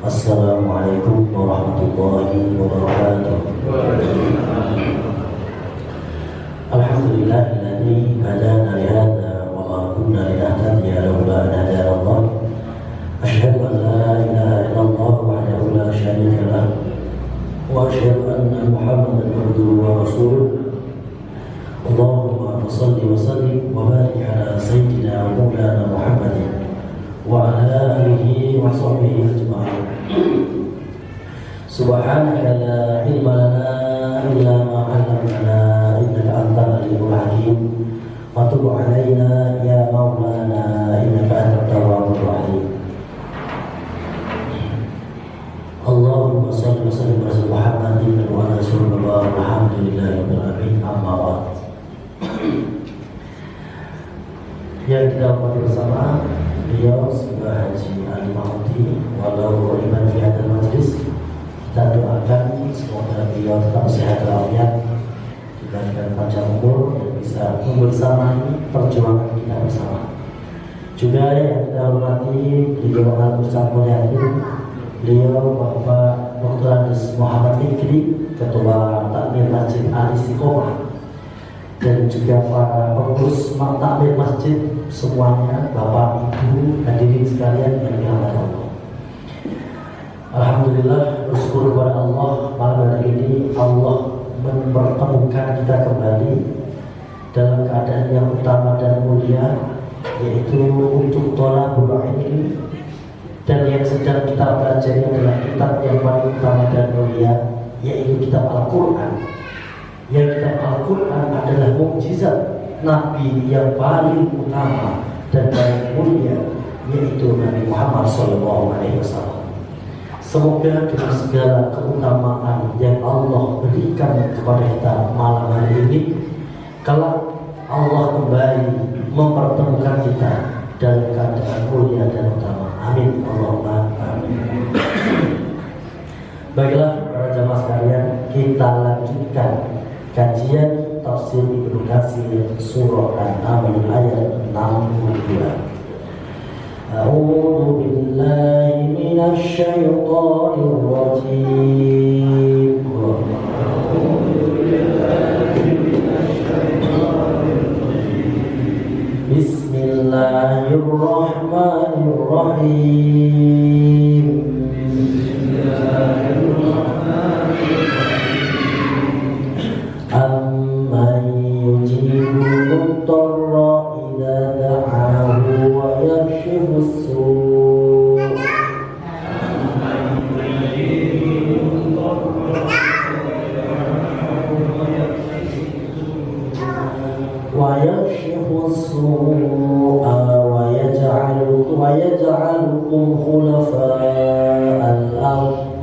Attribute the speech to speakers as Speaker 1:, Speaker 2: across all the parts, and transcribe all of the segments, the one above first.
Speaker 1: Assalamualaikum warahmatullahi wabarakatuh. Alhamdulillahilladzi hadana lihadza wa ma kunna linahtadiya laula an hadana Allah. Asyhadu an la ilaha illallah wahdahu la syarika lah wa asyhadu anna Muhammadan abduhu wa rasuluh. Allahumma shalli wa sallim wa barik ala sayyidina wa maulana Muhammadin wa ala alihi wa sahbihi ajma'in. Subhanaka la ilma lana illa ma 'allamtana innaka antal alimul hakim wa tub 'alaina ya maulana innaka antat tawwabur rahim. Allahumma shalli wa sallim ala Muhammadin wa ala alihi wa alhamdulillahirabbil alamin. Amma ba'd. Yang kita hormati bersama beliau Saudara Haji Ali Mahmudi walau iman fi hadzal majlis. Kita doakan semoga beliau tetap sehat walafiat, diberikan panjang umur dan bisa membersamai perjuangan kita bersama. Juga yang kita hormati beliau Al-Ustaz Mulyatin, beliau Bapak Dr. Andes Muhammad Fikri, Ketua Takmir Masjid Al-Istiqomah, dan juga para pengurus takmir masjid semuanya, Bapak Ibu hadirin sekalian yang dirahmati Allah. Alhamdulillah, bersyukur kepada Allah malam hari ini Allah mempertemukan kita kembali dalam keadaan yang utama dan mulia, yaitu untuk thalabul ilmi, dan yang sedang kita pelajari adalah kitab yang paling utama dan mulia, yaitu kitab Al-Quran. Yang kitab Al-Quran adalah mukjizat Nabi yang paling utama dan paling mulia, yaitu Nabi Muhammad SAW. Semoga dengan segala keutamaan yang Allah berikan kepada kita malam hari ini, kalau Allah kembali mempertemukan kita dalam keadaan mulia dan utama. Amin. Allahumma amin. Baiklah para jamaah sekalian, kita lanjutkan kajian tafsir Ibnu Katsir surah An-Naml ayat 62. A'udzu billahi minasy syaithanir rajim. Bismillahirrahmanirrahim. Amman yujibul mudtarra idza da'ahu wa yakshifus su' wa yakshifus su'a wa yaj'alukum khulafa'al ardh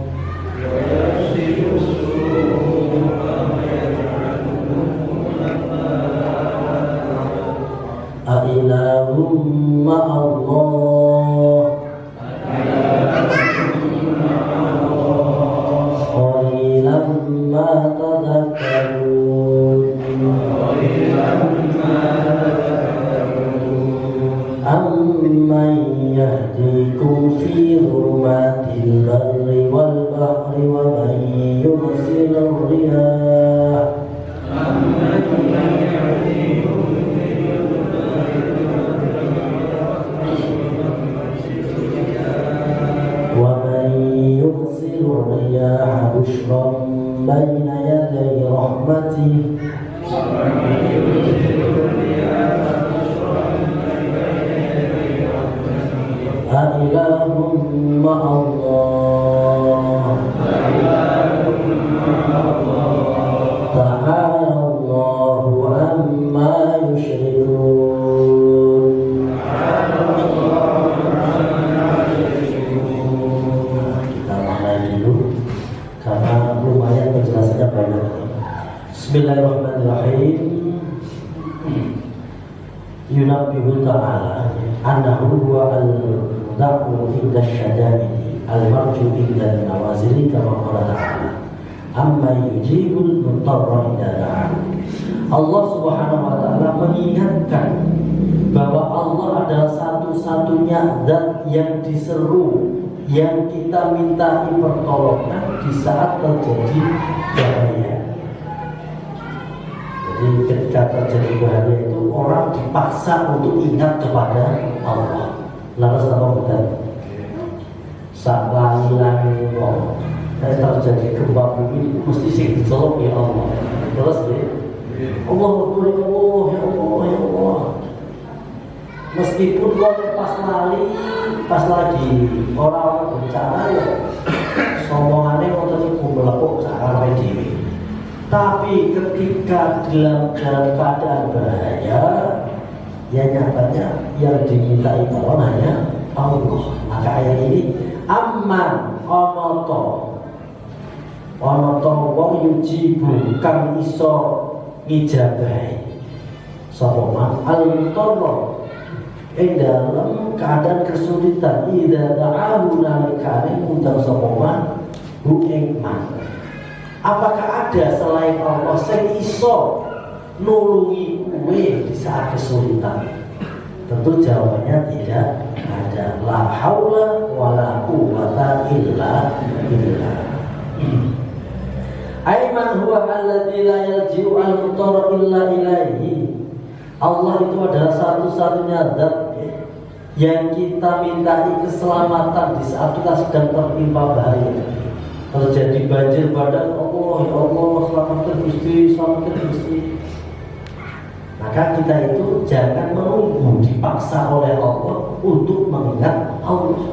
Speaker 1: A'ilahum ma'allah qalilan ma tadhakkarun. yunabbihu ta'ala annahu huwa al-mudahu inda syada'idi al-marju inda nawazili kama qala ta'ala amma yujibul mutarra idza da'a. Allah Subhanahu wa ta'ala mengingatkan bahwa Allah adalah satu-satunya zat yang diseru, yang kita mintai pertolongan di saat terjadi bahaya. Jadi ketika terjadi bahaya itu orang dipaksa untuk ingat kepada Allah. Lalu sama bukan saklali wong terjadi gempa bumi mesti sing diceluk ya Allah. Terus ya Allah, ya Allah. Meskipun kalau pas lagi orang bicara ya somongannya untuk melepuk cara diri. Tapi ketika dalam keadaan bahaya, ya nyatanya yang dimintai tolong hanya Allah. Maka ayat ini aman onoto wong yujibu kang iso ngijabahi sapa man al-mutarra ing dalam keadaan kesulitan idza da'ahu nalikane ngundang sapa man hu ing man. Apakah ada selain Allah sing iso nulungi kowe di saat kesulitan? Tentu jawabannya tidak ada. La haula wala quwwata illa billah. Aiman huwa alladzi la yalji'u al-mutarra illa ilaihi. Allah itu adalah satu-satunya zat yang kita mintai keselamatan di saat kita sedang tertimpa bahaya. Terjadi banjir badan, Allah, ya Allah, selamatkan Gusti, selamatkan Gusti. Maka kita itu jangan menunggu dipaksa oleh Allah untuk mengingat Allah.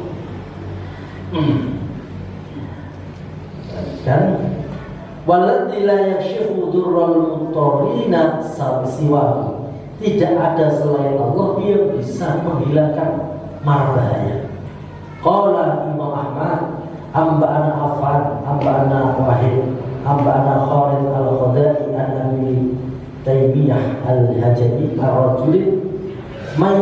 Speaker 1: Dan waladzi la yakshifu durral mutarrina siwahu. Tidak ada selain Allah yang bisa menghilangkan mara bahaya. Qala Imam Ahmad Amba'ana Affan, Amba'ana Wahid, Amba'ana Khalid al-Khudai an-Nabi Taymiyah al-Hajani ar-Rajulin may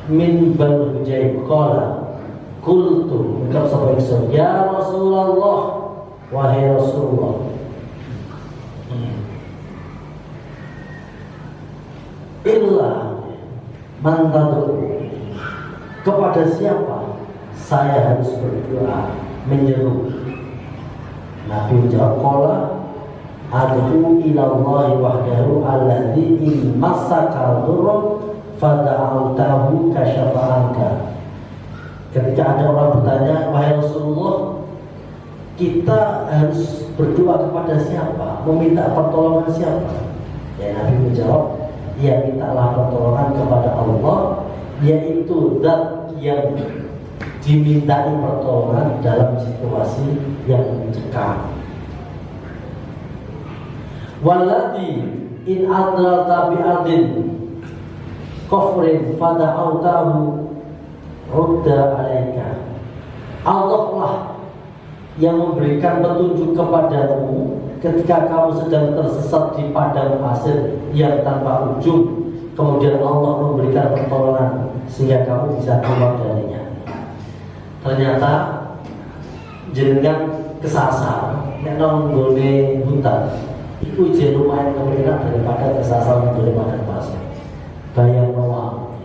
Speaker 1: min bal Hujayb qala qultu ucap sapa ingsun ya Rasulullah, wahai Rasulullah, illa man tad'u, kepada siapa saya harus berdoa menyeru? Nabi menjawab qala ad'u ila Allah wahdahu alladzi in masaka dhurrun fada'altahu kasyafa anka. Ketika ada orang bertanya, wahai Rasulullah, kita harus berdoa kepada siapa? Meminta pertolongan siapa? Ya Nabi menjawab, ya mintalah pertolongan kepada Allah, yaitu zat yang dimintai pertolongan dalam situasi yang mencekam. Walladzi in adlalta bi ardin kufrin fada'autahu rudda alaika. Allah lah yang memberikan petunjuk kepadamu ketika kamu sedang tersesat di padang pasir yang tanpa ujung, kemudian Allah memberikan pertolongan sehingga kamu bisa keluar darinya. Ternyata jenengan kesasar nek nang nggone hutan iku ije lumayan kepenak daripada kesasar nang nggone padang pasir. Bayang wae.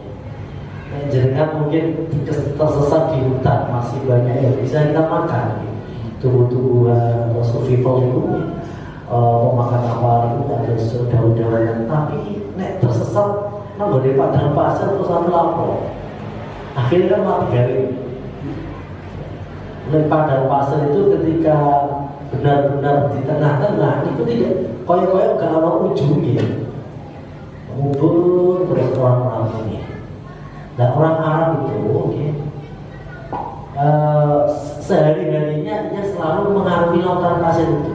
Speaker 1: Nek jenengan mungkin tersesat di hutan, masih banyak yang bisa kita makan. Tumbuh-tumbuhan atau survival itu memakan apa itu ada daun-daunan, tapi nek tersesat nang nggone padang pasir terus sampe lapor. Akhirnya kan mati garing. Padang pasir itu ketika benar-benar di tengah-tengah itu tidak koyok-koyok gak ada ujungnya, mengubur terus orang-orang ini. Nah orang Arab itu sehari-harinya dia selalu mengarungi lautan pasir itu.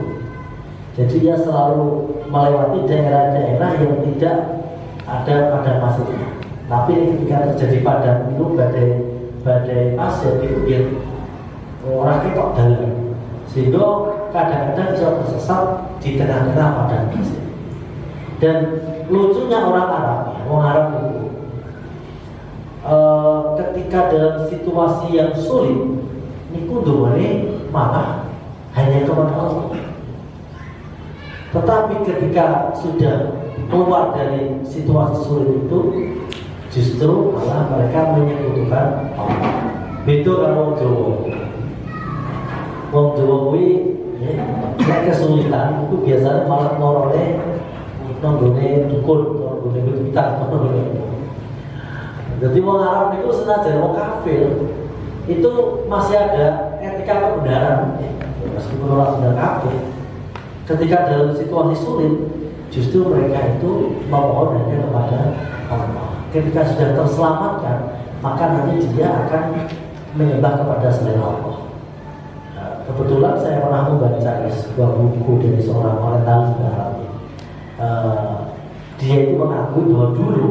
Speaker 1: Jadi dia selalu melewati daerah-daerah yang tidak ada padang pasirnya. Tapi ketika terjadi padang itu badai pasir itu dia orang ketok dalam, sehingga kadang-kadang bisa tersesat di tengah-tengah padang pasir. Dan lucunya orang Arab, orang Arab ketika dalam situasi yang sulit niku duwane malah hanya kepada Allah. Tetapi ketika sudah keluar dari situasi sulit itu, justru malah mereka menyebutkan Allah. Itu kalau Wong Jawa kuwi ya, kesulitan itu biasanya malah ngorone nonggone dukun, nonggone kita. Jadi wong Arab itu senajan wong kafir itu masih ada etika kebenaran, meskipun orang sudah kafir. Ketika dalam situasi sulit, justru mereka itu memohon hanya kepada Allah. Ketika sudah terselamatkan, maka nanti dia akan menyembah kepada selain Allah. Nah, kebetulan saya pernah membaca sebuah buku dari seorang orientalis Arab. Dia itu mengakui bahwa dulu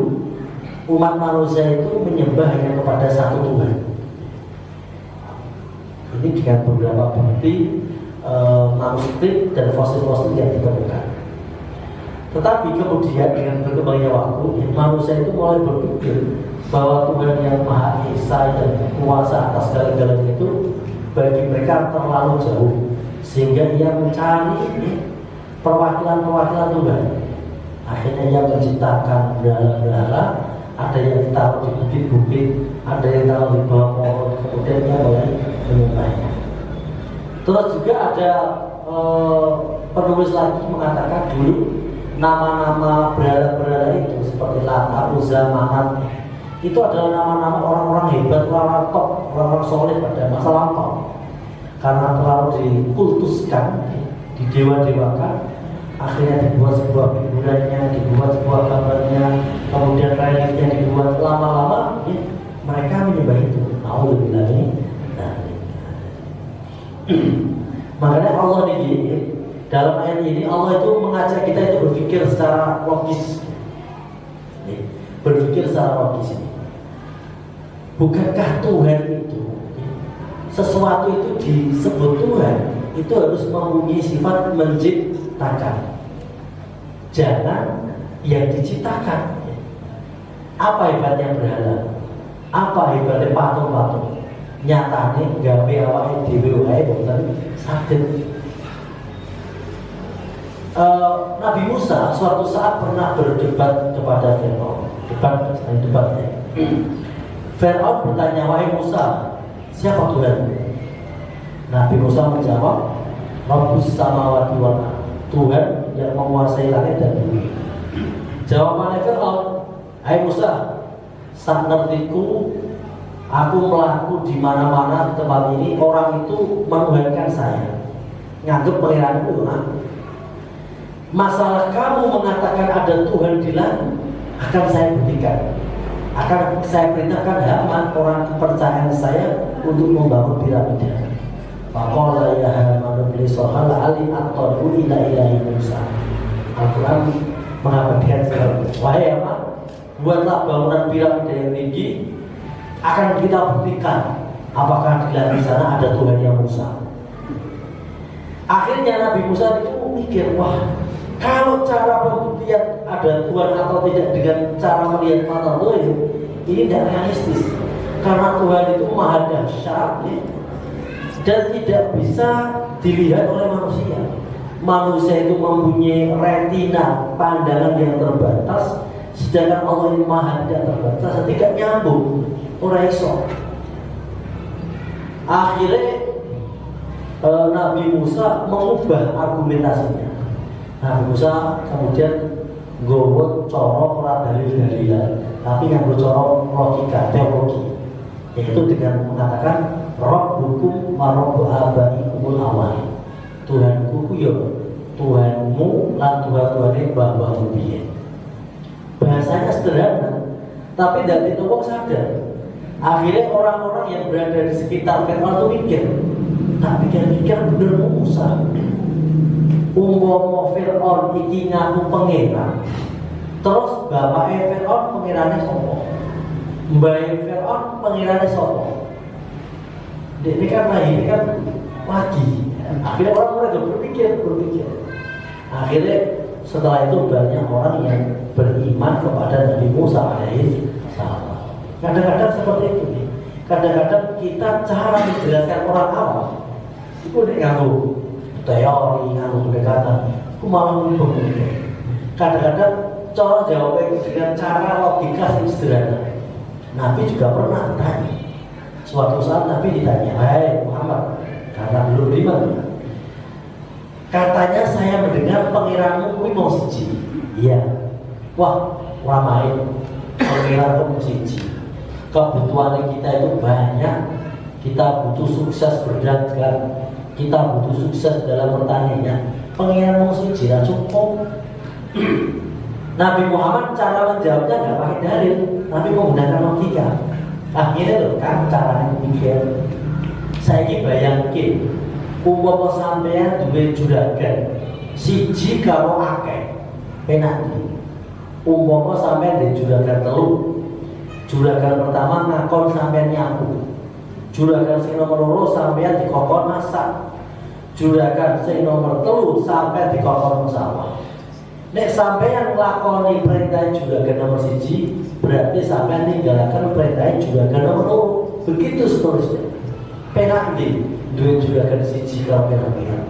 Speaker 1: umat manusia itu menyembah hanya kepada satu Tuhan. Ini dengan beberapa bukti manuskrip dan fosil-fosil yang ditemukan. Tetapi kemudian dengan berkembangnya waktu, manusia itu mulai berpikir bahwa Tuhan yang Maha Esa dan kuasa atas segala-galanya itu bagi mereka terlalu jauh, sehingga ia mencari perwakilan-perwakilan Tuhan. Akhirnya ia menciptakan berhala-berhala, ada yang ditaruh di bukit-bukit, ada yang ditaruh di bawah pohon, kemudian ia mulai menyembahnya. Terus juga ada penulis lagi mengatakan dulu nama-nama berhala-berhala itu seperti Lata, Uzza, Manat itu adalah nama-nama orang-orang hebat, orang-orang top, orang-orang soleh pada masa lampau. Karena terlalu dikultuskan, didewa-dewakan, akhirnya dibuat sebuah figurannya, dibuat sebuah gambarnya, kemudian reliefnya dibuat, lama-lama ya, mereka menyembah itu. Alhamdulillah ini. Makanya Allah ini dalam ayat ini Allah itu mengajak kita itu berpikir secara logis. Berpikir secara logis ini. Bukankah Tuhan itu sesuatu itu disebut Tuhan itu harus mempunyai sifat menciptakan. Jangan yang diciptakan. Apa hebatnya berhala? Apa hebatnya patung-patung? Nyatane gawe awake dhewe wae boten saged. Nabi Musa suatu saat pernah berdebat kepada Firaun. Debatnya. Firaun bertanya, "Wahai Musa, siapa Tuhan?" Nabi Musa menjawab, "Rabbus samawati wal ardh." Tuhan yang menguasai langit dan bumi. Jawabannya Firaun, "Hai Musa, sak ngertiku aku melaku di mana-mana di tempat ini, orang itu menuhankan saya, nganggep pangeran itu aku. Masalah kamu mengatakan ada Tuhan di langit, akan saya buktikan, akan saya perintahkan Haman orang kepercayaan saya untuk membangun piramida. Faqala ya Haman iblis sohal ali aqadu ila ilahi Musa." Al-Quran mengabadikan seperti, "Wahai Haman, buatlah bangunan piramida yang tinggi, akan kita buktikan apakah di sana ada Tuhan yang Musa." Akhirnya Nabi Musa itu mikir, wah, kalau cara pembuktian ada Tuhan atau tidak dengan cara melihat mata Tuhan ini tidak realistis, karena Tuhan itu maha dahsyat dan tidak bisa dilihat oleh manusia. Manusia itu mempunyai retina, pandangan yang terbatas, sedangkan Allah ini maha tidak terbatas, tidak nyambung. Orang iso. Akhirnya Nabi Musa mengubah argumentasinya. Nabi Musa kemudian nggawa cara ora dalil-dalilan, tapi nganggo cara logika, teologi. Yaitu dengan mengatakan Rabbukum wa Rabbu abaikumul awwalin. Tuhanku ku yo Tuhanmu lan Tuhan-Tuhane mbah-mbahmu biyen. Bahasanya sederhana, tapi dari itu wong sadar. Akhirnya orang-orang yang berada di sekitar Fir'aun itu mikir, tak pikir-pikir bener Musa. Umpama Fir'aun iki ngaku pangeran, terus bapake Fir'aun pangerane sapa? Mbahe Fir'aun pangerane sapa? Ini kan lagi. Akhirnya orang-orang berpikir. Akhirnya setelah itu banyak orang yang beriman kepada Nabi Musa alaihi salam. Kadang-kadang seperti itu nih. kadang-kadang kita cara menjelaskan orang awam itu nganggo teori, nganggo pendekatan, itu malah menurut. Kadang-kadang cara jawabnya dengan cara logika yang sederhana. Nabi juga pernah bertanya. Suatu saat Nabi ditanya, "Hai Muhammad," karena belum beriman. Katanya saya mendengar pangeranmu kuwi mau siji. Iya. Wah, ramai pangeran mau siji. Kebutuhan kita itu banyak. Kita butuh sukses berdagang, kita butuh sukses dalam pertanian. Pangeran mau siji lah cukup. Nabi Muhammad cara menjawabnya nggak pakai dalil, tapi menggunakan logika. Akhirnya loh kan caranya mikir. Saya ini bayangin, umpama sampean duwe juragan, siji karo akeh, penak. Umpama sampean duwe juragan telu, juragan pertama ngakon sampean nyapu, juragan sing nomor loro sampean dikokon masak, juragan sing nomor telu sampean dikokon sawah. Nek sampean nglakoni perintah juragan nomor siji, berarti sampean ninggalaken perintah juragan nomor loro. Begitu seterusnya. Penak ndi duwe juragan siji karo penak.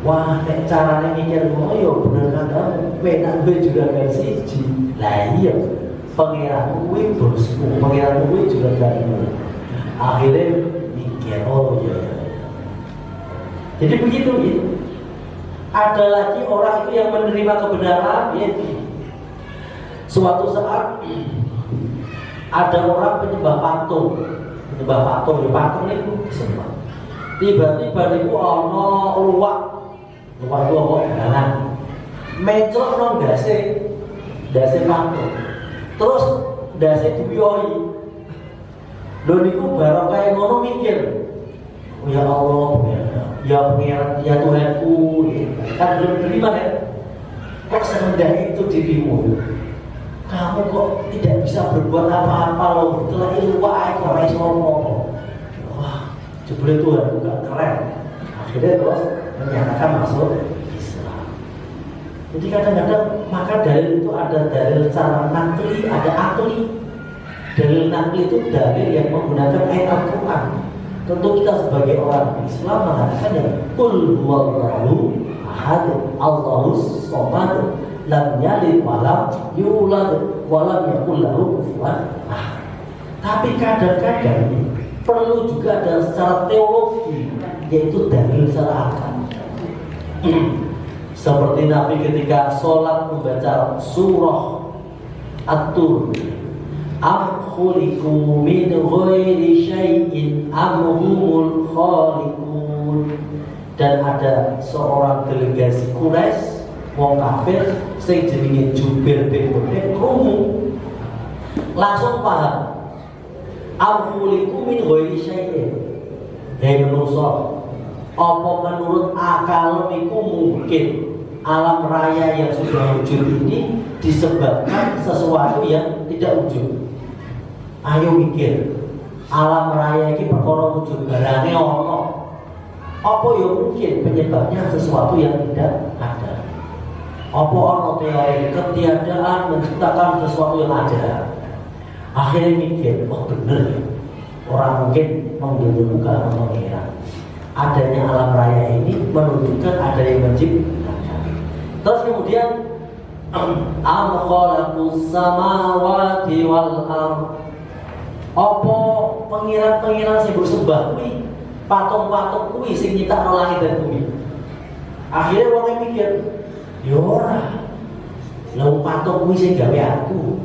Speaker 1: Wah, nek carane mikir ngono ya bener kan, penak duwe juragan siji. Lah iya, pangeran kuwi bosku, pangeran kuwi juraganmu. Akhirnya mikir, oh iya. Jadi begitu gitu. Ada lagi orang itu yang menerima kebenaran, ya. Suatu saat ada orang penyembah patung itu disembah. Tiba-tiba niku ana luwak itu apa dalan. Menclok nang dase patung. Terus dase diwiyohi. Lho niku barang kaya ngono mikir. Oh ya Allah, ya pengiran, ya Tuhanku, kan belum terima kan? Kok serendah itu dirimu? Kamu kok tidak bisa berbuat apa-apa loh? Setelah itu kok iso ngomong. Wah, jebule Tuhan juga keren. Akhirnya terus menyatakan masuk Islam. Jadi kadang-kadang maka dalil itu ada dalil secara nakli, ada akli. Dalil nakli itu dalil yang menggunakan ayat Al-Quran. Tentu kita sebagai orang Islam mengatakan yang qul huwallahu ahad, Allahus samad, lam yalid wa lam yulad wa lam yakul lahu kufuwan ahad. Tapi kadang-kadang perlu juga ada secara teologi, yaitu dalil secara akal. Seperti Nabi ketika sholat membaca surah At-Tur, am khuliqu min ghairi syai'in am humul khaliqun. Dan ada seorang delegasi Quraisy wong kafir sing jenenge Jubair bin Mut'im krungu langsung paham am khuliqu min ghairi syai'in. Hei manusa, apa menurut akal niku mungkin alam raya yang sudah wujud ini disebabkan sesuatu yang tidak wujud? Ayo mikir, alam raya ini perkara wujud barangnya ono. Apa ya mungkin penyebabnya sesuatu yang tidak ada? Apa ono teori ketiadaan menciptakan sesuatu yang ada? Akhirnya mikir, oh bener ya, orang mungkin menggulungkan atau mengira adanya alam raya ini menunjukkan ada yang menciptakan. Terus kemudian am khalaqus samawati wal ardh. Apa pengiran-pengiran sing bersembah kuwi, patung-patung kuwi sing nyiptakno langit dan bumi? Akhirnya wong mikir, ya ora. Lah patung kuwi sing gawe aku.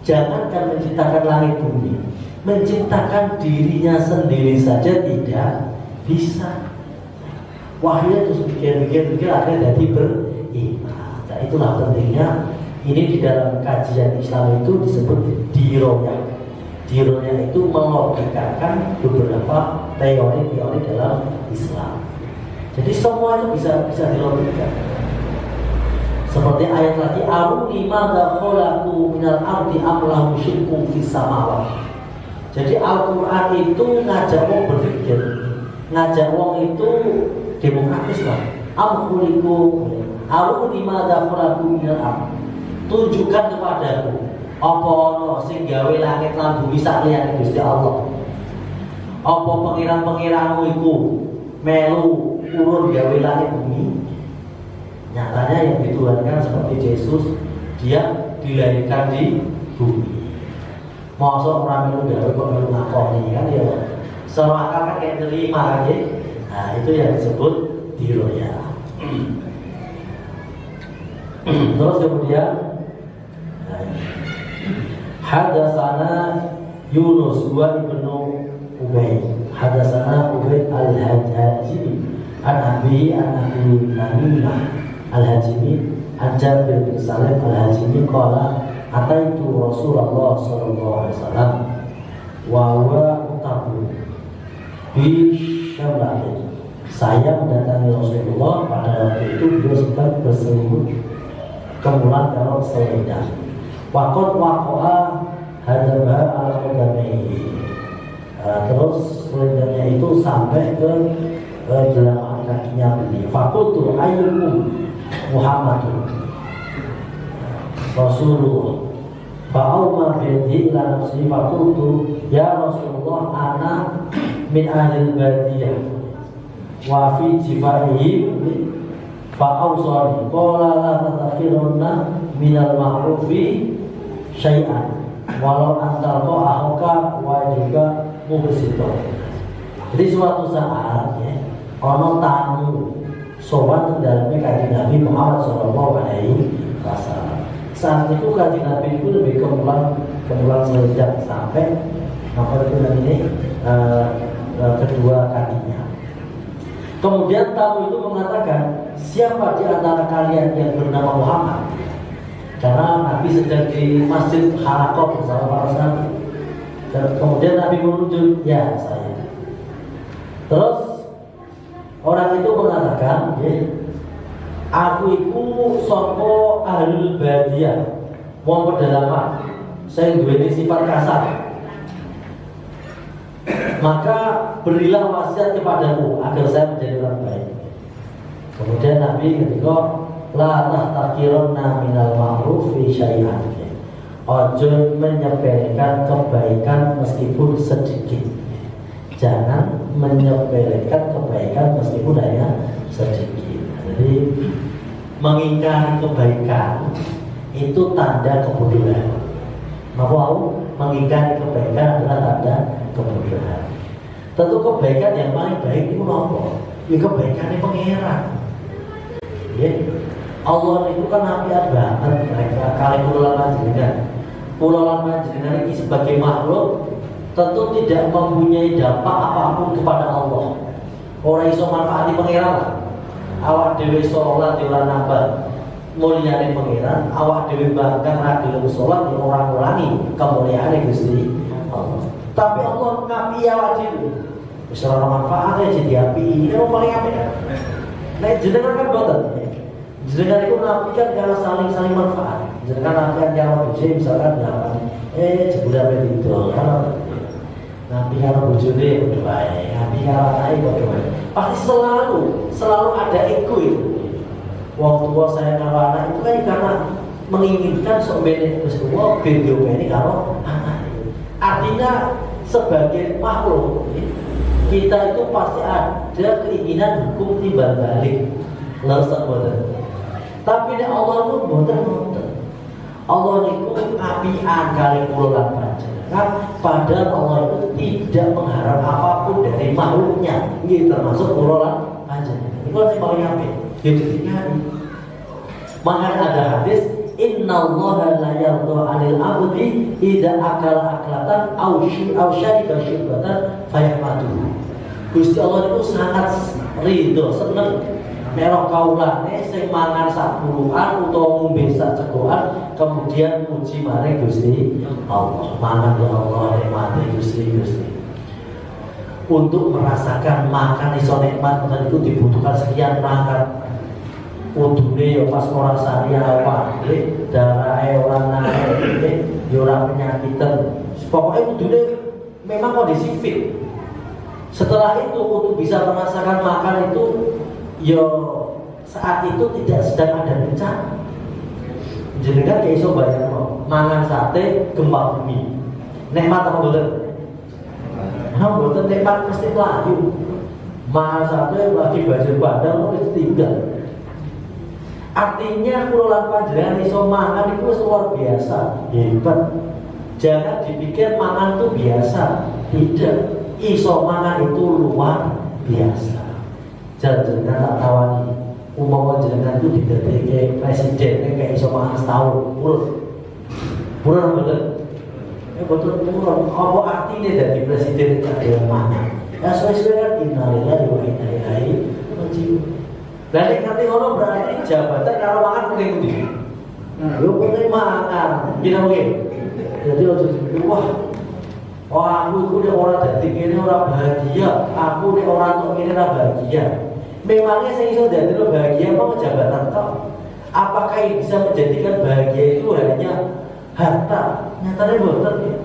Speaker 1: Jangankan menciptakan langit bumi, menciptakan dirinya sendiri saja tidak bisa. Wahyu terus pikir-pikir akhirnya jadi beriman. Nah, itulah pentingnya ini di dalam kajian Islam itu disebut diroyah. Dironya itu melogikakan beberapa teori-teori dalam Islam. Jadi semua itu bisa dilogikakan. Seperti ayat lagi, aruni madza khalaqu minal ardi am lahum syirkun fis samawati. Jadi Al-Qur'an itu ngajak wong berpikir, ngajak wong itu demokratis lah. Am khuliqu aruni madza khalaqu minal ardi. Tunjukkan kepadaku apa ono sing gawe langit lan bumi sak liyane Gusti Allah. Apa pengiran-pengiranmu iku melu urun gawe langit bumi? Nyatanya yang dituhankan seperti Yesus, dia dilahirkan di bumi. Masa orang melu gawe kok melu ngakoni kan ya. Semakal kan kayak terima kan ya. Nah itu yang disebut diroya. Terus kemudian hadatsana Yunus wa ibnu Ubayd. Hadatsana Ubayd al-Hajjaji an Abi Namimah al-Hajimi an Jabir bin Salim al-Hajimi qala ataitu Rasulullah sallallahu alaihi wasallam wa huwa utabu bi syamlahi. Saya mendatangi Rasulullah pada waktu itu beliau sedang berselimut kemulan kalau selendang. Wakot wakoa hadabah ala qadamaihi. Terus selendangnya itu sampai ke gelaman kakinya beliau. Fakultu ayyukum Muhammadun Rasulullah. Fa'awma biyadihi ila nafsi fakultu ya Rasulullah ana min ahlil badiyah wa fi jifaihi fa'awsani qala la tatakirunna minal ma'rufi syai'an walau antalqa ahuka wa juga mubsito. Jadi suatu saat ya, ono tamu sowan dalamnya kanjeng Nabi Muhammad sallallahu alaihi wasallam. Saat itu kanjeng Nabi itu lebih kemulan selejak sampai apa itu namanya kedua kakinya. Kemudian tamu itu mengatakan, siapa di antara kalian yang bernama Muhammad? Karena Nabi sedang di Masjid Harakah bersama para sahabat. Dan kemudian Nabi menunjuk, ya saya. Terus orang itu mengatakan, ya, aku itu soko ahlul badiyah, mau pedalaman. Saya duweni sifat kasar. Maka berilah wasiat kepadaku agar saya menjadi orang baik. Kemudian Nabi ketika la tahtakirunna minal ma'rufi syai'an. Ojo menyepelekan kebaikan meskipun sedikit. Jangan menyepelekan kebaikan meskipun hanya sedikit. Jadi mengingkari kebaikan itu tanda kebodohan. Mau mengingkari kebaikan adalah tanda kebodohan. Tentu kebaikan yang paling baik itu apa? Ya kebaikannya pangeran. Ya, Allah itu kan apian banget mereka. Kali pulau panjenengan, pulau panjenengan ini sebagai makhluk tentu tidak mempunyai dampak apapun kepada Allah. Orang iso manfaati pangeran. Awak dewi sholat di orang nambah mulyane pangeran. Awak dewi bangga ragil sholat di orang ulangi kemuliaan Gusti Allah. Tapi Allah ngapi awak dewi. Misalnya manfaatnya jadi api, ini yang paling api kan? Nah jenengan kan boten. Jenengan itu nabi kan karena saling manfaat. Jenengan nabi kan karena bujur misalkan dapat jebulan itu karena nabi karena bujurnya udah baik, nabi karena naik udah baik. Pasti selalu ada ego itu. Waktu tua saya kalau anak itu kan karena menginginkan sebenarnya semua beliau ini kalau anak. Artinya sebagai makhluk kita itu pasti ada keinginan hukum timbal balik. Tapi Allah pun boten. Allah itu apian kali pulang panjenengan. Padahal Allah itu tidak mengharap apapun dari makhluknya. Ini termasuk pulang panjenengan. Itu yang paling api. Jadi tinggal. Makanya ada hadis, Innallaha la yarda 'anil 'abdi idza akala aklatan aw syariba syurbatan fayahmaduhu. Gusti Allah itu sangat ridho, seneng nek kaulane sing mangan sak puluhan utawa ngombe sak cegokan kemudian puji maring Gusti Allah. Mangan ya Allah nikmati Gusti. Untuk merasakan makan iso nikmat itu dibutuhkan sekian perangkat. Udune ya pas ora sari apa, darahe ora naik, ya ora penyakitan. Pokoknya udune memang kondisi fit. Setelah itu untuk bisa merasakan makan itu, ya saat itu tidak sedang ada bencana. Jenengan kayak iso bayang mangan sate gempa bumi. Nikmat apa boten? Nah, buatan nikmat mesti melayu. Mahal sampai lagi banjir bandang itu tinggal. Artinya kulolan panjenengan iso mangan itu luar biasa, hebat. Jangan dipikir mangan itu biasa, tidak. Iso mangan itu luar biasa. Jangan tak tawani. Umpama jenengan itu didadekake presiden kayak iso mangan setahun, purun betul. Betul purun. Apa artinya dari presiden itu ada mangan? Ya sesuai kan innalillahi wa inna ilaihi raji'un. Lah nek ngerti ngono berarti jabatan kalau makan penting kudu. Yo penting makan, gila oke. Jadi ojo wah. Aku iku nek ora dadi ngene ora bahagia, aku nek ora tok ngene ora bahagia. Memangnya sing iso dadi bahagia apa jabatan tok? Apakah yang bisa menjadikan bahagia itu hanya harta? Nyatanya boten ya.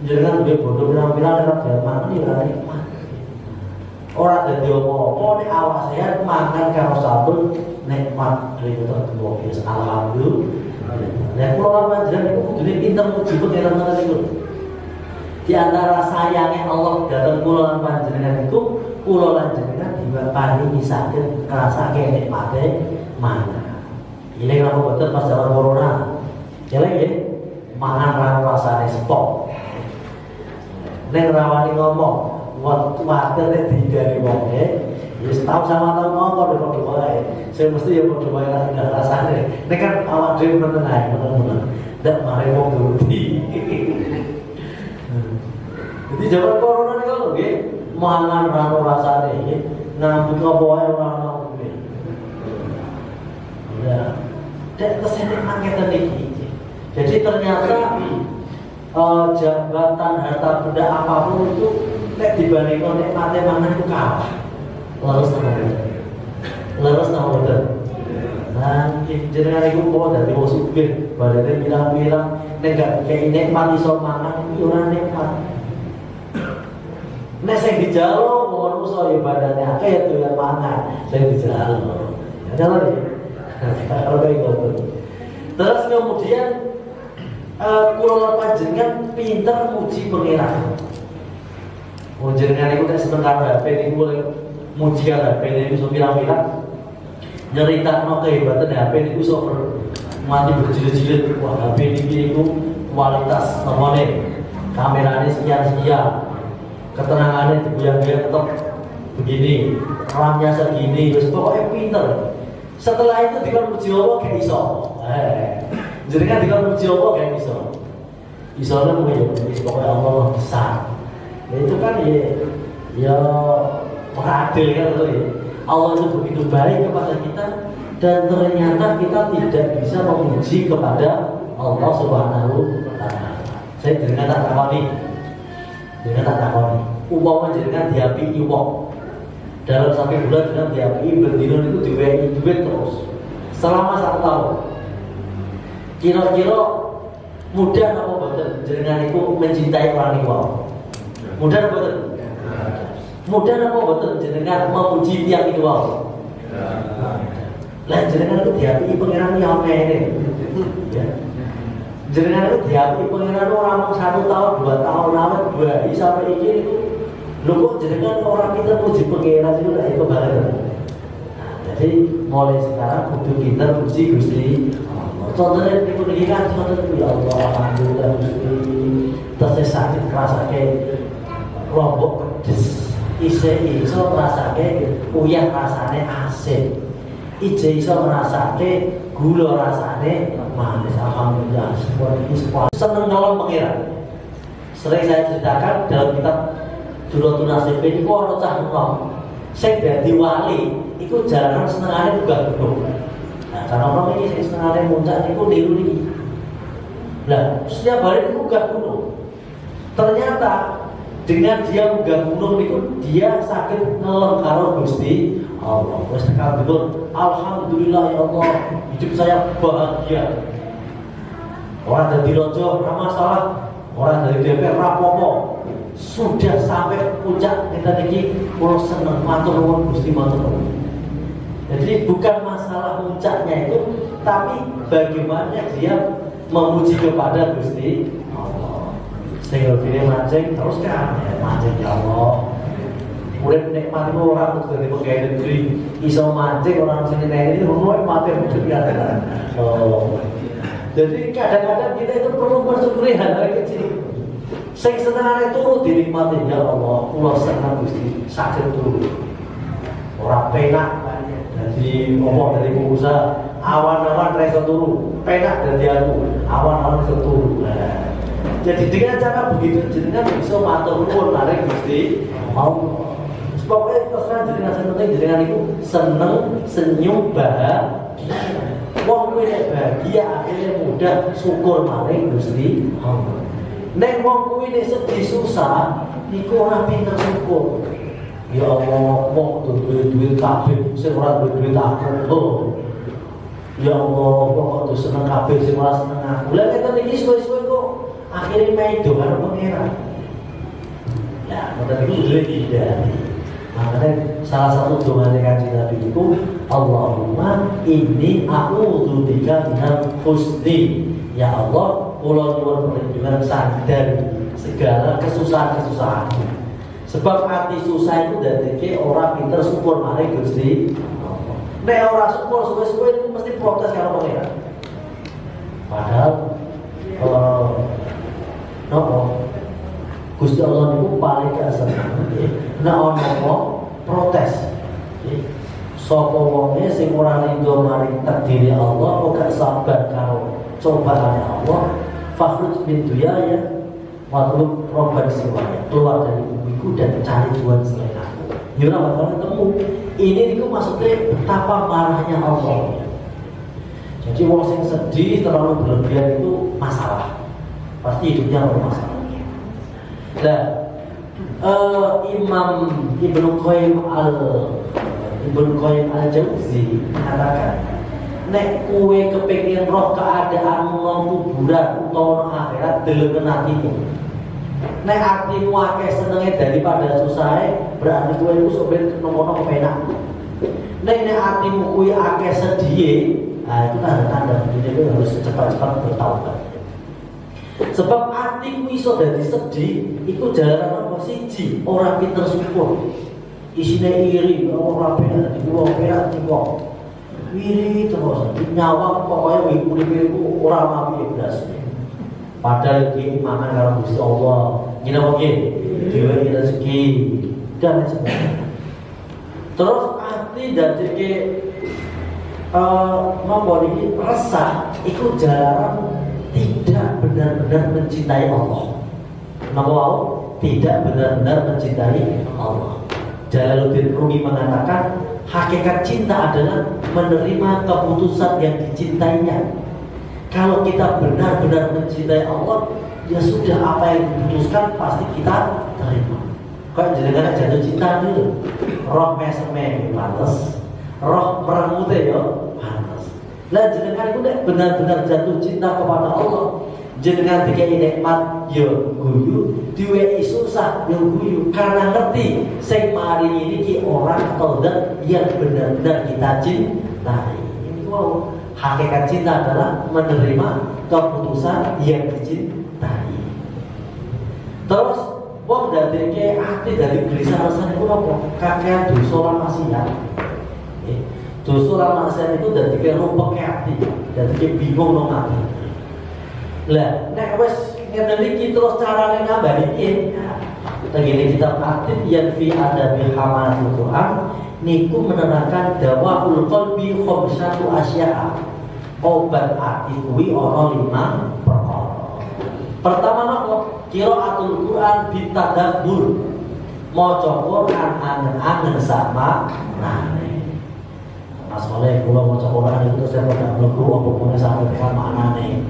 Speaker 1: Jangan duwe bodoh bilang-bilang ora gelem mangan ya ora nikmat. Ora dadi apa-apa nek awak sehat mangan karo sabun nikmat ribet tuwa biasa alhamdulillah. Nek kula panjenengan iku kudune pinter muji pengiran ngoten niku. Di antara sayangnya Allah datang kula panjenengan iku kula panjenengan diparingi saged ngrasake nikmate mangan. Ini kalau betul pas zaman corona, ya lagi mangan rasane sepok. Neng rawani ngomong, waktu nek digani wong wis tau sama tau ngomong padha wae. Saya mesti ya padha wae rasane. Nek kan awak dhewe meneng ae, meneng. Ndak mare wong nuruti. Jadi zaman corona niku lho nggih, mangan rasane nggih, ngambut apa wae ora ono. Ya. Dan kesenek angkatan ini. Jadi ternyata jabatan harta benda apapun itu nek dibandingkan nek mate mangan itu kalah. Leres sama betul. Nah, jenengan iku kok dadi wong sugih, badane bilang-bilang nek gak kayak nikmat iso mangan iki ora nikmat. Nek sing dijalo wong manusa ibadane akeh ya doyan mangan, sing dijalo. Ya lho. Terus kemudian kula panjenengan pinter muji pangeran. Panjenengan iku nek sebentar HP niku muji HP niku iso pirang-pirang nyeritakno kehebatan HP niku iso mati berjilid-jilid. Wah, HP niku kualitas nomone kamerane sekian-sekian, ketenangannya digoyang-goyang tetap begini, RAM-nya segini, wis pokoknya pinter. Setelah itu dikon puji Allah gak iso. Jadi kan dikon puji Allah gak iso. Isone mung ya pokoknya Allah besar. Ya itu kan ya adil kan itu ya. Allah itu begitu baik kepada kita dan ternyata kita tidak bisa memuji kepada Allah Subhanahu wa taala. Saya jenengan tak takoni. Umpama jenengan diapiki wong dalam 1 bulan dengan diapiki bendino itu diwehi duit terus selama 1 tahun. Kira-kira mudah apa boten jenengan itu mencintai orang itu? Mudah apa boten? Mudah apa boten jenengan memuji tiang itu? Lah jenengan itu diapiki pangeran yang ngene. Ya. Jenengan itu diapiki pangeran ora mung 1 tahun, 2 tahun, awet 2 hari sampai iki itu. Lho kok jenengan orang kita puji pangeran itu lek iku bareng. Jadi mulai sekarang kudu kita puji Gusti Allah. Contohnya niku niki kan contoh ya Allah alhamdulillah Gusti. Terus sakit rasake lombok pedes. Iso rasake uyah rasane asin. Iso rasake gula rasane manis. Alhamdulillah semua seneng nolong pangeran. Sering saya ceritakan dalam kitab Duratun Nasib ini kok ana cah enom sing dadi wali iku jalan senengane munggah gunung. Nah, cara orang ini sing senengane muncak niku niru niki. Lah, setiap hari itu munggah gunung. Ternyata dengan dia munggah gunung niku dia sakit ngelem karo Gusti Allah. Wis tekan dulur, alhamdulillah ya Allah, hidup saya bahagia. Orang jadi raja ora masalah, orang dari DPR rapopo. Sudah sampai puncak kita niki kula seneng matur nuwun Gusti matur nuwun. Jadi bukan masalah puncaknya itu, tapi bagaimana dia memuji kepada Gusti Allah. Sehingga diri mancing terus kan ya, mancing ya Allah. Urip nikmat itu orang kudu dadi pegawai negeri iso mancing orang sini ini rumah mati hidup ya. Oh. Jadi kadang-kadang kita itu perlu bersyukuri hal-hal kecil. Sing senengane turu dinikmati ya Allah, kula seneng Gusti saged turu. Ora penak dadi apa dari pengusaha awan-awan ra iso turu, penak dadi aku, awan-awan iso turu. Jadi dengan cara begitu jenengan bisa matur nuwun marang Gusti Allah. Pokoknya terserah jenengan sing penting jenengan itu seneng, senyum, bahagia. Wong kuwi nek bahagia akhirnya mudah syukur marang Gusti Allah. Nek wong kuwi nek sedih susah niku ora pinter syukur. Ya Allah, wong kudu duwe kabeh sing ora duwe duit aku. Ya Allah, wong kudu seneng kabeh sing ora seneng aku. Lah nek iki suwe-suwe kok akhirnya main doa pangeran. Ya, ngoten iki dhewe tidak. Makanya salah satu doa Kanjeng Nabi itu Allahumma inni a'udzubika minal husni. Ya Allah, kula nyuwun perlindungan dari segala kesusahan-kesusahan. Sebab hati susah itu dadeke ora pinter syukur marang Gusti Allah. Nek ora syukur suwe-suwe itu mesti protes karo pangeran. Padahal nopo Gusti Allah niku paling kesenangan nek ana protes. Sapa wonge sing ora rido maring takdire Allah kok gak sabar karo cobaane Allah, fakhruj min duyaya watlub robban siwaya, keluar dari bumiku dan cari Tuhan selain aku. Ya ora bakal ketemu. Ini niku maksudnya betapa marahnya Allah. Jadi wong sing sedih terlalu berlebihan itu masalah. Pasti hidupnya bermasalah. Nah, Imam Ibnu Qayyim al-Jauzi mengatakan, nek kue kepengin roh keadaanmu nang kuburan utawa nang akhirat deleng atimu. Nek atimu akeh senenge daripada susahe, berarti kue iku sok ben nomor kepenak. Nek atimu kuwi akeh sedhihe, nah itu tanda-tanda dia harus cepat-cepat bertaubat. Sebab hatiku iso dadi sedih, iku jalaran apa siji, ora pinter syukur. Isine iri, ora penak diku, penak diku. Iri terus, nyawang pokoknya uripe iku ora mapi blas. Padahal iki mangan karo Gusti Allah. Ngene apa nggih? Dhewe rezeki dan sebagainya. Terus hati dadeke napa iki resah, iku jalaran tidak benar-benar mencintai Allah. Napa wau? Tidak benar-benar mencintai Allah. Jalaluddin Rumi mengatakan hakikat cinta adalah menerima keputusan yang dicintainya. Kalau kita benar-benar mencintai Allah, ya sudah apa yang diputuskan pasti kita terima. Kok jenengan jatuh cinta dulu, roh meseme pantes, roh merangute yo pantes. Lah jenengan itu benar-benar jatuh cinta kepada Allah. Jenengan dikai nikmat yo guyu, diwehi susah yo guyu karena ngerti sing maringi niki orang atau zat yang benar-benar kita cintai. Ini wow, hakikat cinta adalah menerima keputusan yang dicintai. Terus wong dadeke ati dari gelisah rasane ku apa? Kakean dosa lan maksiat. Dosa lan maksiat itu dadeke rumpeke ati, dadeke bingung nang ati. Lah, nek wis ngene iki terus carane nambah iki. Tegene kitab Atib yang fi adabi hamalatul Quran niku menerangkan dawaul qalbi khamsatu asya'a. Obat ati kuwi ana 5 perkara. Pertama napa? Qiraatul Quran bitadabbur. Maca Quran angen-angen sama nane. Mas oleh kula maca Quran itu saya ora mlebu apa pun sampe tekan maknane.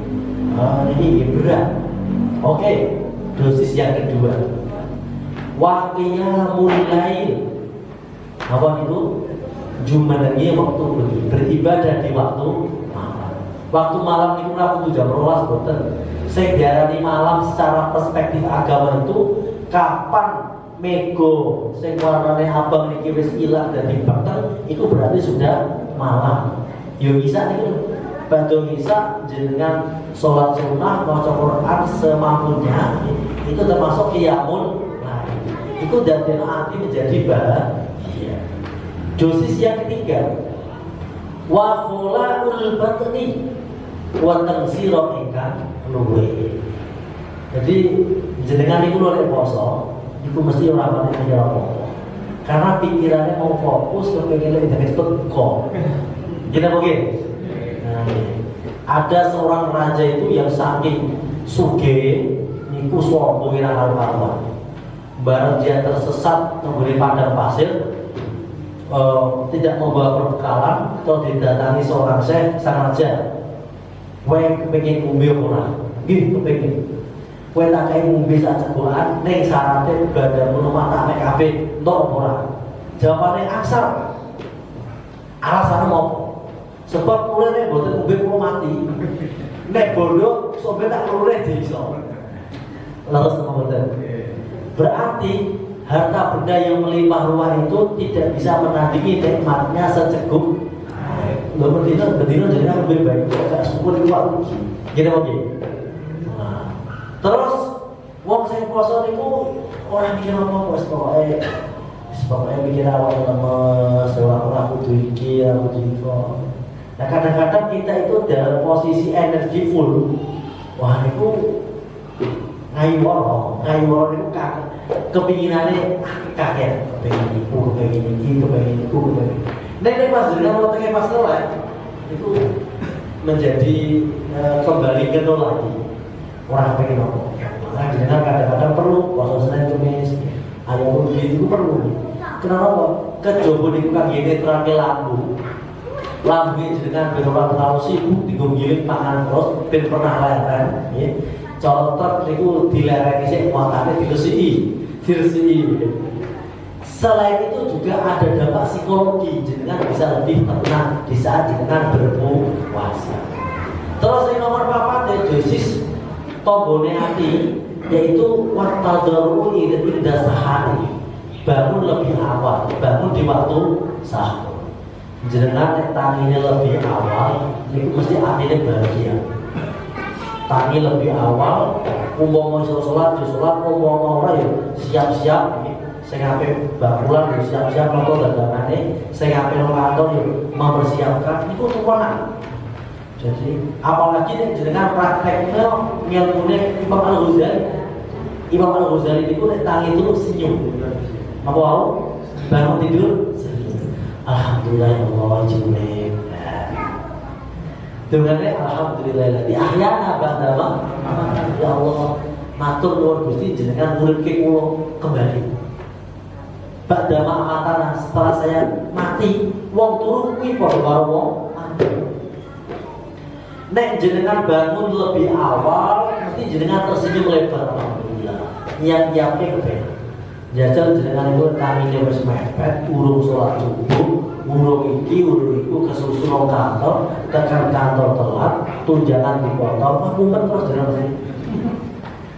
Speaker 1: Ini berat. Oke, dosis yang kedua. Waqiyamul lail. Apa itu? Jumannya waktu beribadah di waktu malam. Waktu malam itu waktu jam 12 boten. Saya diarani malam secara perspektif agama itu kapan mego sing warnane abang niki wis ilang dadi peteng, itu berarti sudah malam. Yo bisa niku. Bantu bisa jenengan sholat sunnah maca Quran semampunya itu termasuk qiyamul lail. Itu dadekno ati menjadi bahagia. Dosis yang ketiga, wa khulaul batni wa tansira ingkang luwe. Jadi jenengan iku lho nek poso, iku mesti ora pati mikir apa-apa. Karena pikirannya mau fokus ke pengen lebih dari kok. Kita mungkin. Nah, ada seorang raja itu yang saking suge niku swarga ora karuan. Barang dia tersesat mengguni padang pasir, tidak membawa perbekalan, atau didatangi seorang sang raja. Kowe kepengin ngombe ora? Nggih, kepengin. Kowe tak kei ngombe sak cegokan ning syaratnya badanmu numpak nek kabeh entuk ora? Jawabane aksar. Alasannya mau sebab mulai nek boten ngombe kula mati. Nek bodoh sampe tak lureh diiso. Lalu boten. Berarti harta benda yang melimpah ruah itu tidak bisa menandingi nikmatnya seceguk. Lho bedino jadi lebih baik gak syukur itu aku. Gini oke. Nah, terus wong sing poso niku ora mikir apa wis pokoke mikir awake lemes, ora kudu iki, ora kudu iku. Nah kadang-kadang kita itu dalam posisi energi full. Wah niku ngayiworo niku kepinginane kakek, kepingin iku, kepingin iki, kepingin iku, kepingin. Nek pas jenengan mau tenge pas nolak itu menjadi kembali ke nol lagi. Orang pengen apa? Nah, jenengan kadang-kadang perlu puasa Senin Kamis, ayam rugi itu perlu. Kenapa? Kejobo niku kagene terakhir lampu. Lampu jenengan ben ora terlalu sibuk dienggo ngiling pangan terus ben pernah leren, nggih. Contoh niku dilereni sik muatane diresiki. Selain itu juga ada dampak psikologi, jenengan bisa lebih tenang di saat jenengan berpuasa. Terus yang nomor 4 dosis tombone hati, yaitu waqtadaru inda sahari, bangun lebih awal, bangun di waktu sahur. Jenengan nek tangine lebih awal, niku mesti atine bahagia. Tangi lebih awal, umpama sholat, umpama ora ya siap-siap. Saya ngapain bakulan ya siap-siap nonton dagangannya, saya ngapain nonton ya mempersiapkan itu tuanan. Jadi apalagi nih jenengan prakteknya ngilmune Imam Al-Ghazali itu nek tangi itu senyum. Apa mau bangun tidur senyum. Alhamdulillah ya Allah jumlah. Dengannya alhamdulillah di ahyana ba'dama ya Allah matur nuwun Gusti jenengan nguripke kula kembali. Ba'dama amatana setelah saya mati wong turu kuwi padha karo wong mati. Nek jenengan bangun lebih awal mesti jenengan tersenyum lebar alhamdulillah. Nyiap-nyiapke kepenak. Jajal jenengan itu tamine wis mepet urung salat subuh, urung iki urung iku kesusun kantor, tekan kantor telat, tunjangan dipotong, mungkin terus jenengan mesti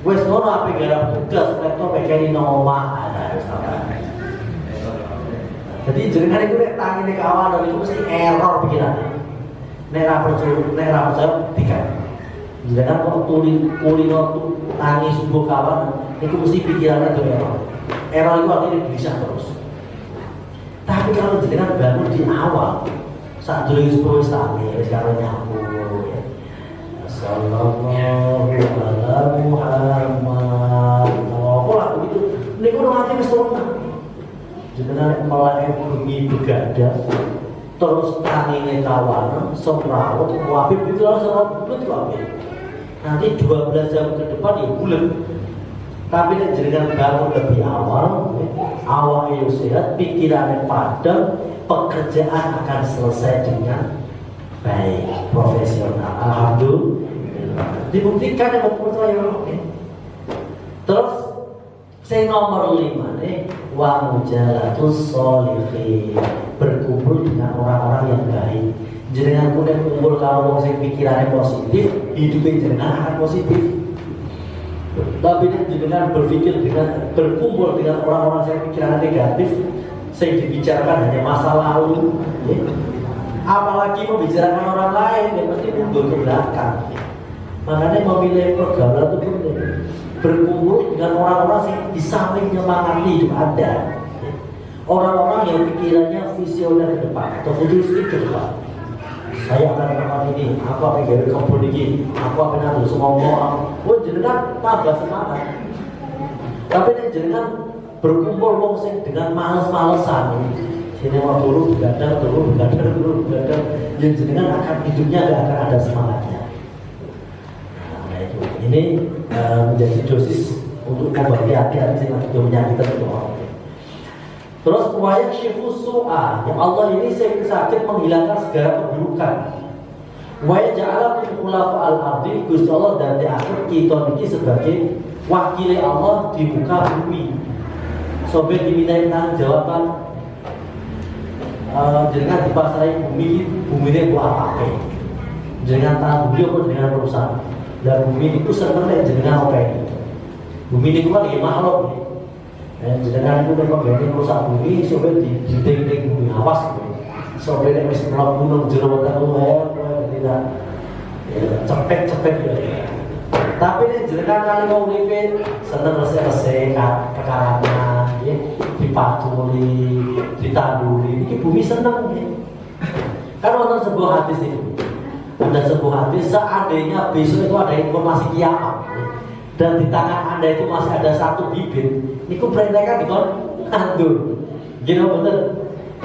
Speaker 1: wis ngono ape garap tugas laptop pekeni nang omah ana wis apa. Jadi jenengan itu nek tangine kawan itu mesti error pikirannya. Nek ra percaya tiga. Jenengan kok kulino tangi subuh kawan itu mesti pikirannya itu error. Error itu artinya bisa terus. Tapi kalau jenengan bangun di awal saat dulu sepuluh tangi sekarang nyapu ya. Sallallahu alaihi Muhammad. Apa lah begitu. Niku nanti mesti tenang. Jenengan melek bengi begadang terus tangine kawan semrawut wabib itu langsung bulet wabib. Nanti 12 jam ke depan ya bulet. Tapi nek jenengan bangun lebih awal, awalnya sehat, pikirannya padam, pekerjaan akan selesai dengan baik, profesional. Alhamdulillah. Dibuktikan yang mempercayai orang. Terus saya nomor 5 nih, wa mujalatus sholihin, berkumpul dengan orang-orang yang baik. Jenengan kudu kumpul kalau wong sing pikirannya positif, hidupnya jenengan akan positif. Tapi jenengan berpikir dengan berkumpul dengan orang-orang yang pikirannya negatif, saya dibicarakan hanya masa lalu. Ya. Apalagi membicarakan orang lain, yang mesti mundur ke belakang. Makanya memilih pergaulan itu penting. berkumpul dengan orang-orang yang di samping nyemangati itu ada. Orang-orang yang pikirannya visioner ke depan atau futuristik ke depan. Saya akan melakukan ini, aku akan jadi kebun ini, aku akan ambil semua orang. Oh jenengan tambah semangat. Tapi ini jenengan berkumpul wong sing dengan males-malesan. Sini mau dulu begadang, yang jenengan akan hidupnya tidak akan ada semangatnya. Nah itu, ini menjadi dosis untuk memberi hati-hati yang menyakitkan itu orang. Terus wayak syifus su'a, yang Allah ini sakit menghilangkan segala keburukan. Wayak ja'ala min khulafa al-ardi, Gusti Allah dan di akhir kita ini sebagai wakil Allah di muka bumi. Sobat dimintain tanggung jawaban jangan dipasrai bumi ini buat apa? Jangan tanggung jawab dengan perusahaan. Dan bumi itu sebenarnya jangan apa ini? Bumi ini kan makhluk. Jangan itu memang begini perusahaan bumi, sobat di dinding bumi awas, sobat yang mesti melakukan gunung jeruk atau tidak cepet ya. Tapi ini jangan kali mau nipin, seneng resek perkaranya, dipatuli, ditanduri, ini bumi seneng ya. Kan ada sebuah hadis itu, ada sebuah hadis seandainya besok itu ada informasi kiamat. Dan di tangan Anda itu masih ada satu bibit, itu perintahkan dikon tandur. Gini betul.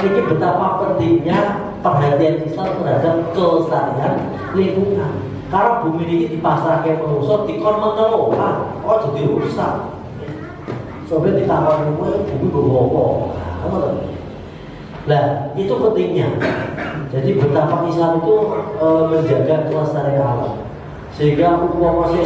Speaker 1: Ini betapa pentingnya perhatian Islam terhadap kelestarian lingkungan. Karena bumi ini dipasrahkan manusia, dikon mengelola, jadi rusak. Soalnya di tangan bumi berbohong. Nah, itu pentingnya. Jadi betapa Islam itu menjaga kelestarian alam. Sehingga informasi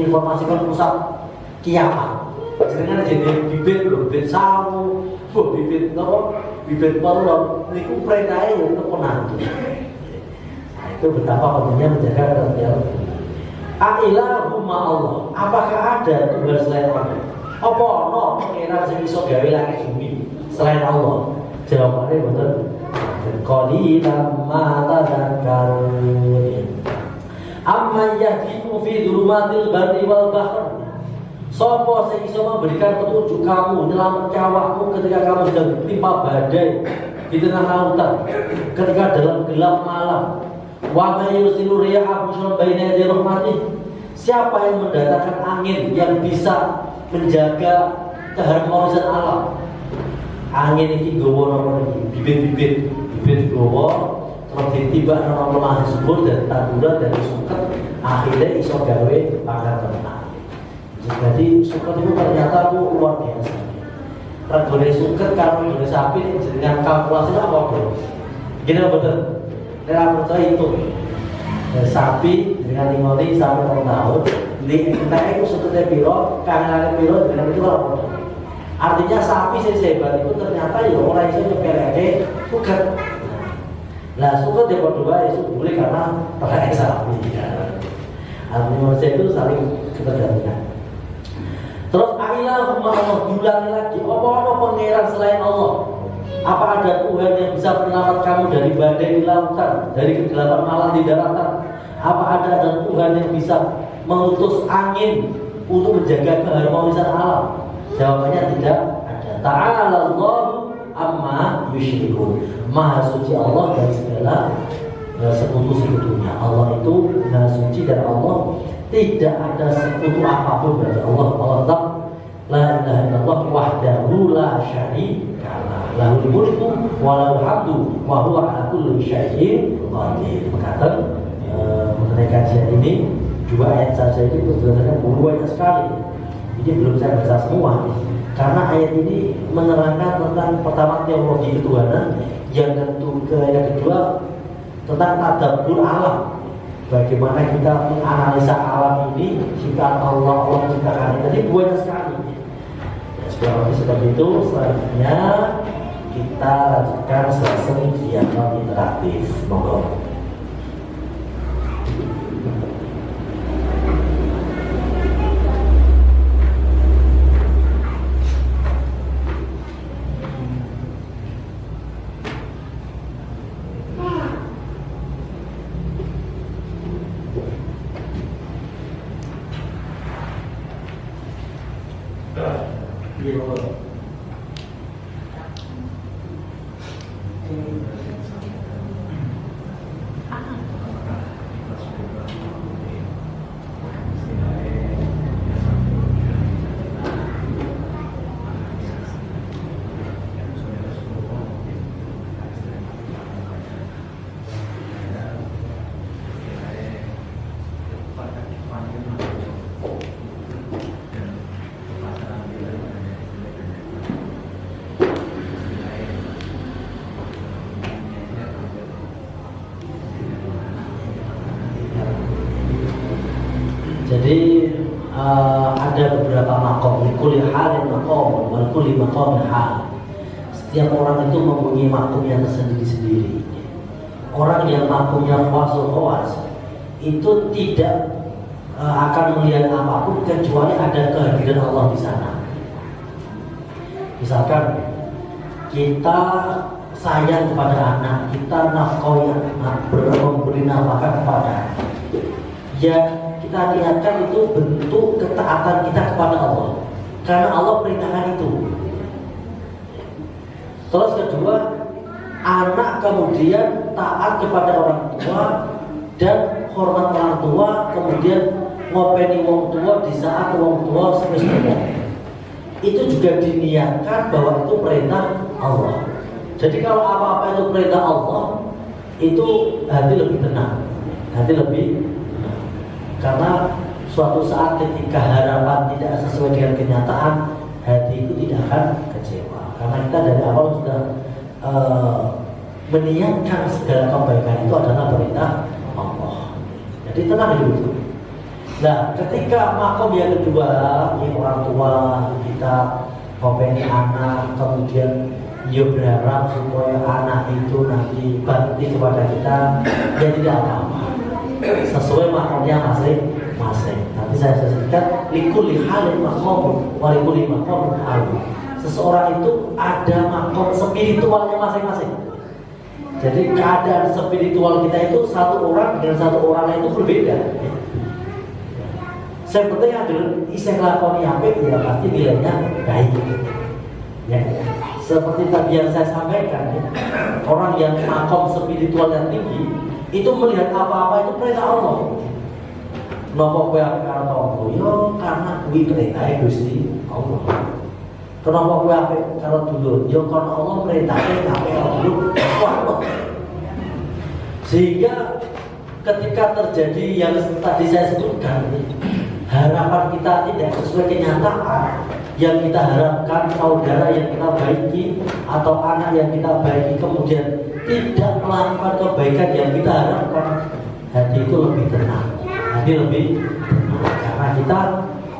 Speaker 1: informasikan pusat kiamat. Sebenarnya jadi bibit loh, bibit sawu, bibit apa, bibit pelon. Niku perintahnya untuk penantu. Nah, itu betapa pentingnya menjaga kelestarian. Ailahumma Allah. Apakah ada Tuhan selain Allah? Apa no pengiran sing iso gawe langit bumi selain Allah? Jawabannya betul. Qalilan ma tadhakkarun. Amma yahdikum fi dhulumatil barri wal bahr. Sopo sing iso memberikan petunjuk kamu dalam awakmu ketika kamu sedang ditimpa badai di tengah lautan, ketika dalam gelap malam. Wa may yursilu riyaha bushran baina yaday rahmatih. Siapa yang mendatangkan angin yang bisa menjaga keharmonisan alam? Angin ini gawa napa iki? Bibit gawa terus ditiba nang lemah subur dan tanduran dan suket, akhirnya iso gawe pakan ternak. Jadi suket itu ternyata itu luar biasa. Regane suket karo regane sapi dengan kalkulasi apa bro? Gini betul. Saya percaya itu. Sapi dengan lingoli sampai 2 tahun, di entek itu suketnya piro, kangenane piro dengan itu apa? Artinya sapi sehebat itu ternyata ya orang iso nyepeleke suket. Nah, suka dia berdua itu boleh karena terkait sapi. Artinya manusia itu saling ketergantungan. Terus Ailahumma Allah diulangi lagi. Apa ada pangeran selain Allah? Apa ada Tuhan yang bisa menyelamat kamu dari badai di lautan, dari kegelapan malam di daratan? Apa ada Tuhan yang bisa mengutus angin untuk menjaga keharmonisan alam? Jawabannya tidak ada. Ta'ala Allahu amma yusyrikun. Maha suci Allah dari segala sekutu-sekutunya. Allah itu maha suci dan Allah tidak ada sekutu apapun bagi Allah. Allah la ilaha illallah wahdahu la syarika lah. Lahul mulku wa lahul hamdu wa huwa ala kulli syai'in qadir. Berkata mengenai kajian ini 2 ayat saja itu berdasarkan banyak sekali. Ini belum saya baca semua. Karena ayat ini menerangkan tentang pertama teologi ketuhanan, yang kedua tentang tadabbur alam. Bagaimana kita menganalisa alam ini, jika Allah menciptakan ini. Tadi banyak sekali. Ya, sekarang seperti itu. Selanjutnya kita lanjutkan sesi dialog interaktif. Monggo. Jadi ada beberapa makom, kulli halin makom, wal kulli maqamin hal. Setiap orang itu mempunyai makomnya tersendiri-sendiri. Orang yang makomnya khawasul khawas itu tidak akan melihat apapun kecuali ada kehadiran Allah di sana. Misalkan kita sayang kepada anak, kita nafkahi anak, memberi nafkah kepada, ya kita lihatkan itu bentuk ketaatan kita kepada Allah, karena Allah perintahkan itu. Terus kedua, anak kemudian taat kepada orang tua dan hormat orang tua, kemudian ngopeni wong tua di saat wong tua semestinya. Itu juga diniatkan bahwa itu perintah Allah. Jadi kalau apa-apa itu perintah Allah, itu hati lebih tenang, hati lebih. Karena suatu saat ketika harapan tidak sesuai dengan kenyataan, hati itu tidak akan kecewa. Karena kita dari awal sudah meniatkan segala kebaikan itu adalah perintah Allah. Jadi tenang dulu. Nah, ketika makom yang kedua, ini orang tua kita ngopeni anak, kemudian dia berharap supaya anak itu nanti bakti kepada kita, dia tidak apa-apa. Sesuai makomnya masing-masing. Nanti saya sebutkan likulli halin maqamun wa likulli maqamin hal. Seseorang itu ada makom spiritualnya masing-masing. Jadi keadaan spiritual kita itu satu orang dengan satu orang itu berbeda. Yang penting adalah iseng lakoni apik, ya pasti nilainya baik. Ya. Seperti tadi yang saya sampaikan, ya. Orang yang makom spiritual yang tinggi itu melihat apa-apa itu perintah Allah. Kenapa kowe apik karo tangga? Yo karena kuwi perintah Gusti Allah. Kenapa kowe apik karo dulur? Yo karena Allah perintahnya apik karo dulur. Sehingga ketika terjadi yang tadi saya sebutkan, harapan kita tidak sesuai kenyataan, yang kita harapkan saudara yang kita baiki atau anak yang kita baiki kemudian tidak melakukan kebaikan yang kita harapkan, hati itu lebih tenang, hati lebih tenang. Karena kita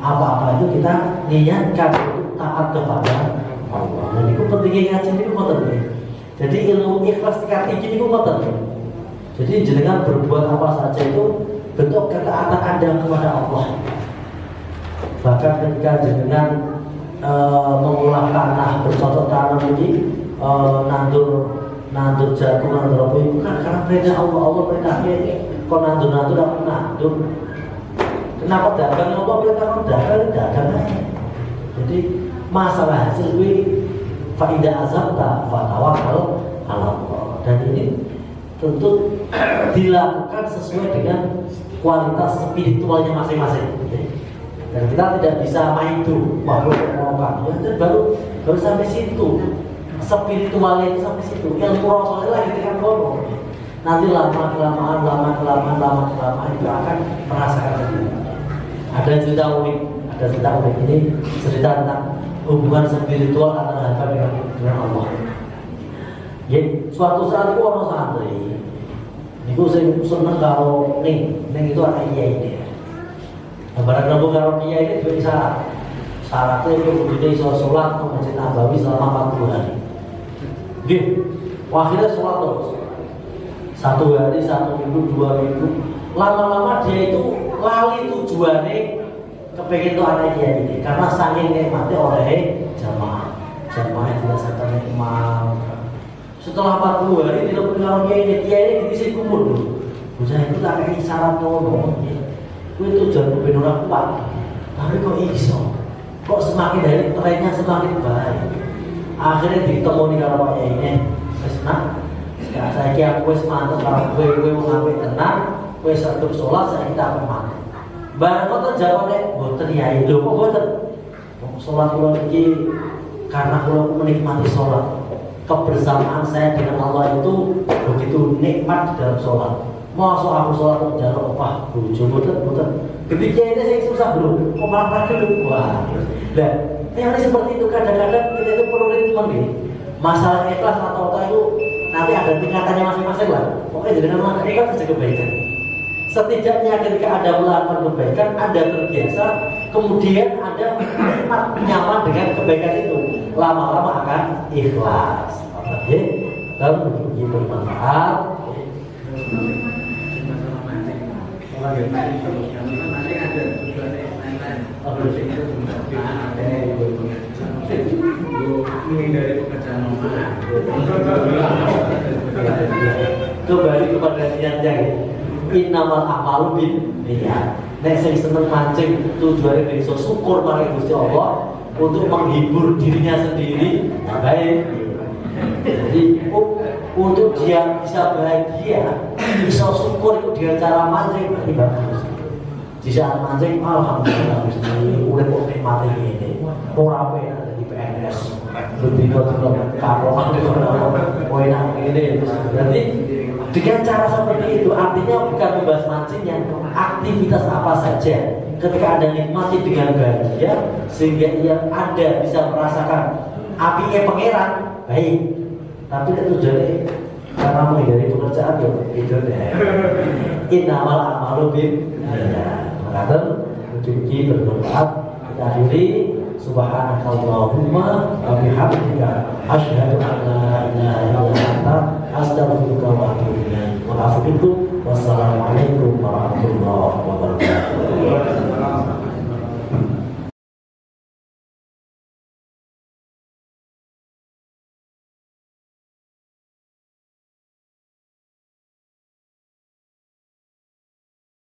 Speaker 1: apa-apa itu kita niatkan taat kepada Allah. Dan itu pentingnya ngaji itu penting. Jadi ilmu ikhlas tingkat tinggi itu penting. Jadi jenengan berbuat apa saja itu bentuk ketaatan Anda kepada Allah. Bahkan ketika jenengan mengolah tanah, bercocok tanam ini, nandur jagung, nandur apa itu kan karena perintah Allah. Allah perintahnya ini kok nandur aku nandur. Kenapa dagang? Allah perintah dagang aja. Jadi masalah hasil ini faidah azabta fatawakal ala Allah. Dan ini tentu dilakukan sesuai dengan kualitas spiritualnya masing-masing. Dan kita tidak bisa main tuh, baru sampai situ. Spiritualnya itu sampai situ. Ilmu Rasulullah lagi dengan ngomong. Nanti lama kelamaan itu akan merasakan sendiri. Ada cerita unik ini cerita tentang hubungan spiritual antara hamba dengan Allah. Ya, suatu saat itu orang santri. Niku saya seneng kalau Ning itu anak kiai ini. Barang nembung karo kiai ini juga syarat. Syaratnya itu kudu iso sholat ke Masjid Nabawi selama 40 hari. Nggih, akhirnya sholat terus. 1 hari, 1 minggu, 2 minggu. Lama-lama dia itu lali tujuannya kepengen tuh anak kiai ini. Karena saking nikmatnya oleh jamaah yang dirasakan imam. Setelah 40 hari tidak punya kiai ini diisi kumur dulu. Bocah itu tak kayak syarat ngomong. Itu tujuan ben ora kuat. Tapi kok iso? Kok semakin hari trennya semakin baik. Akhirnya ditemui kalau Pak Yai ini, wis nak, saya kira aku wis mantep kalau gue mau ngambil tenang, gue sertup sholat saya kita akan mantep. Barang kau jawabnya, boten ya itu, kok boten? Sholat kula iki karena kula menikmati sholat. Kebersamaan saya dengan Allah itu begitu nikmat di dalam sholat. Masuk aku sholat kok jalan opah, bojo boten. Ketika ini saya susah belum, kok malah dulu. Wah, nah, yang seperti itu kadang-kadang kita itu perlu nih. Masalah ikhlas atau apa itu nanti ada tingkatannya masing-masing lah. Pokoknya jadi nama ikhlas saja kebaikan. Setidaknya ketika ada melakukan kebaikan, Anda terbiasa, kemudian Anda nikmat nyaman dengan kebaikan itu, lama-lama akan ikhlas. Oke, dan begitu bermanfaat.
Speaker 2: Menghindari pekerjaan rumah.
Speaker 1: Kembali kepada niatnya. Innamal a'malu binniyat. Nek sing seneng mancing tujuane ben iso syukur marang Gusti Allah untuk menghibur dirinya sendiri, nah baik. Jadi untuk dia bisa bahagia, bisa syukur itu dengan cara mancing berarti bagus. Di saat mancing, alhamdulillah Gusti, udah kok nikmati ini. Ora penak dadi PNS. Lebih dari karoan di enak ini. Berarti dengan cara seperti itu artinya bukan membahas mancingnya, aktivitas apa saja ketika Anda nikmati dengan bahagia sehingga Anda bisa merasakan apinya pangeran baik, tapi itu jadi karena menghindari pekerjaan itu deh. Innamal a'malu binniyat. Maka mugi-mugi bermanfaat. Kita akhiri. Subhanakallahumma wa bihamdika asyhadu an la ilaha illa anta astaghfiruka wa atubu ilaik. Wassalamualaikum warahmatullahi wabarakatuh.